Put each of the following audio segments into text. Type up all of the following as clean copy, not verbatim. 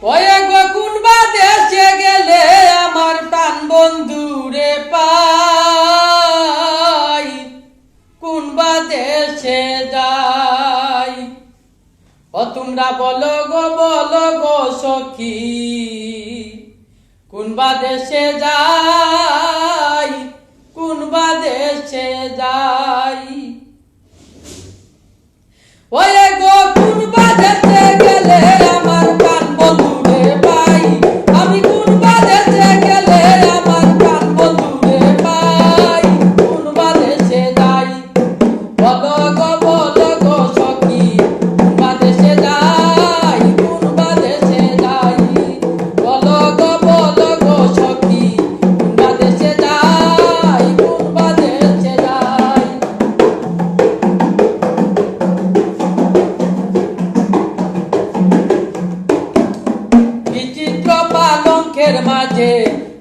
Way গো কোনবা দেশে গেলে আমার প্রাণ বন্ধুরে পাই, কোনবা দেশে যাই। ও তোমরা বলো গো সখী, কোনবা দেশে যাই, কোনবা দেশে যাই। ওয়ে গো কোনবা দেশে গেলে আমার প্রাণ বন্ধুরে পাই, আমি কোনবা দেশে গেলে আমার প্রাণ বন্ধুরে পাই, কোনবা দেশে যাই। বলো গো সখী, কোনবা দেশে যাই, কোনবা দেশে যাই। বলো গো সখী, কোনবা দেশে যাই, কোনবা দেশে যাই। বিচিত্র পালঙ্কের মাঝে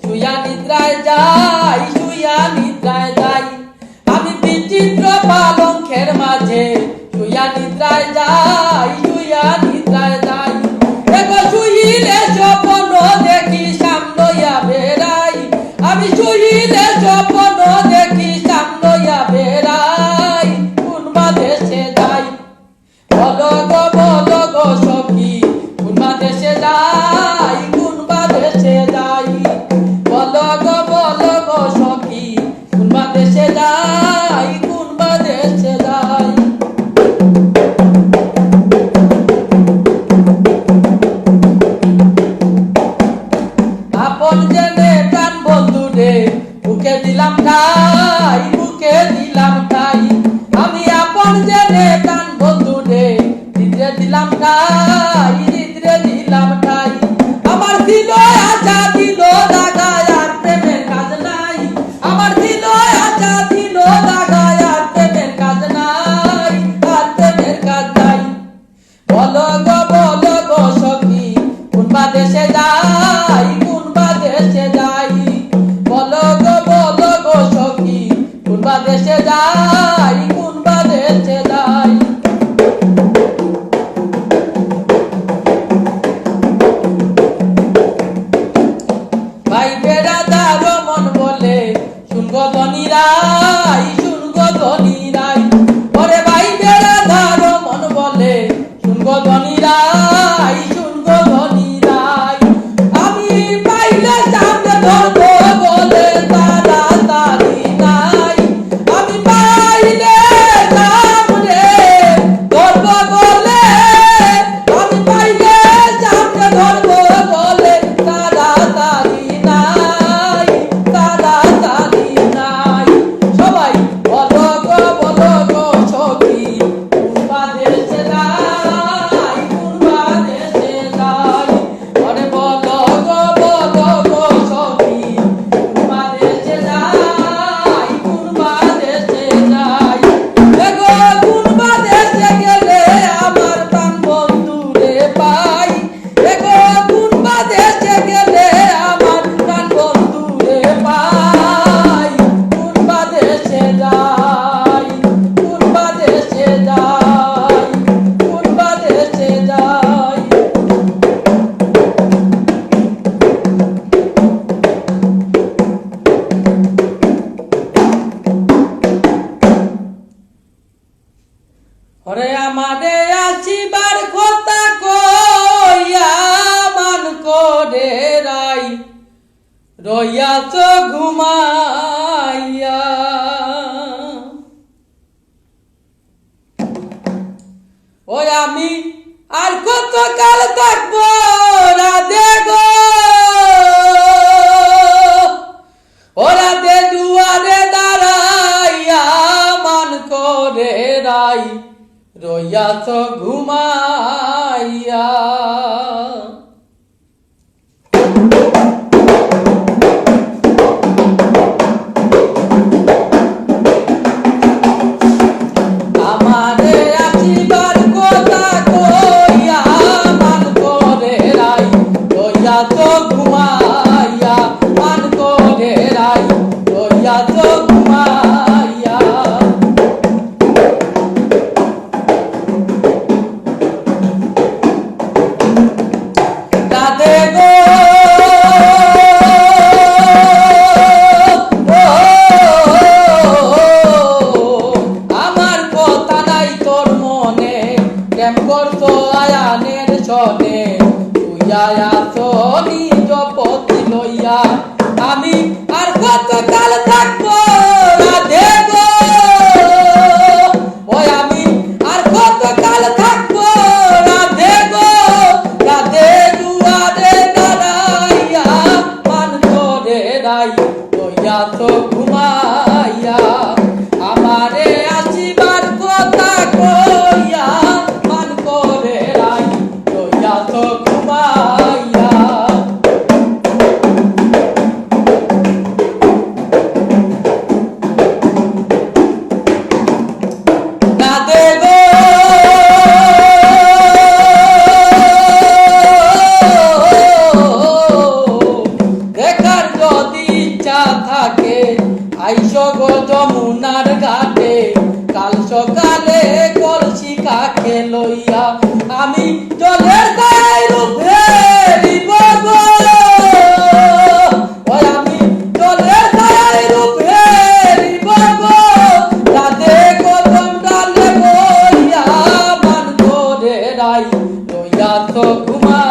শুয়া নিদ্রায় যাই, শুয়া নিদ্রায় যাই। আমি বিচিত্র পালঙ্কের মাঝে শুয়া নিদ্রায় যাই, শুয়া নিদ্রায় যাই। এগো শুইলে স্বপ্ন দেখি সামনইয়া বেড়াই, আমি শুইলে স্বপ্ন দেখি সামনইয়া বেড়াই, কোনবা দেশে যাই। বলো গো সখী, কোনবা দেশে যাই, কোনবা দেশে যাই। বলো গো সখী, কোনবা দেশে যাই, কোনবা দেশে যাই। আপন জেনে প্রাণ বন্ধুরে বুকে দিলাম ঠাই, বুকে দিলাম ঠাই। আমি আপন জেনে প্রাণ বন্ধুরে হৃদয়ে দিলাম ঠাই, হৃদয়ে দিলাম ঠাই। আমার দিল আশা দিল দাগায় আর প্রেমের কাজ নাই, আমার দিল আশা দিল দাগায় আর প্রেমের কাজ নাই, আর প্রেমের কাজ নাই। বলো গো সখী, কোনবা দেশে যাই, কোনবা দেশে যাই। বলো গো সখী, কোনবা দেশে যাই, কোনবা দেশে যাই। ভাই বেড়াদার মন বলে শুনগো ধনী রাই, শুনগো ধনী রাই। ওরে ভাই বেড়াদার মন বলে শুনগো ধনী রাই, শুনগো ধনী রাই। আমি পাইলে সামনে ধরবো বলে তাড়াতাড়ি নাই, আমি পাইলে সামনে ধরবো বলে, আমি পাইলে সামনে ধরবো বলে তাড়াতাড়ি নাই, তাড়াতাড়ি নাই। সবাই বলো গো সখী, কোনবা দেশে যাই, কোনবা দেশে যাই। ওরে বলো গো সখী, কোনবা দেশে যাই, কোনবা দেশে যাই। এগো কোনবা দেশে গেলে আমার প্রাণ বন্ধুরে পাই, এগো কোনবা দেশে গেলে আমার প্রাণ বন্ধুরে পাই, কোনবা দেশে যাই, কোনবা দেশে যাই, কোনবা দেশে যাই। ওরে আমারে আসিবার কথা কইয়া মান করে রাই, রইয়াছ ঘুমাইয়া। ওই আমি আর কত কাল থাকবো রাধে গো, ওরা দে দুয়ারে দাঁড়াইয়া মান করে রাই, রইয়াছ ঘুমাইয়া। আয়ানের সনে তুইয়া আছো নিজ পতি লইয়া আমি আর কত কাল থাকবো রাধে গো ওই আমি আর কত কাল থাকবো রাধে গো রাধে দুয়ারে দাঁড়াইয়া মান করে রাই লইয়া তো ঘুমাইয়া আমারে আসিবার কথা কইয়া মান করে রাই লইয়া তো ঘুমাইয়া রাধে গো দেখার যদি ইচ্ছা থাকে আইসো গো যমুনার ঘাটে কাল সকালে কলসি কাকে লইয়া আমি জলের গায়ে রূপে দিব গো ওই আমি জলের গায়ে রূপে দিব গো রাধে কদম ডালে বইয়া মান করে রাই লইয়া তো ঘুমা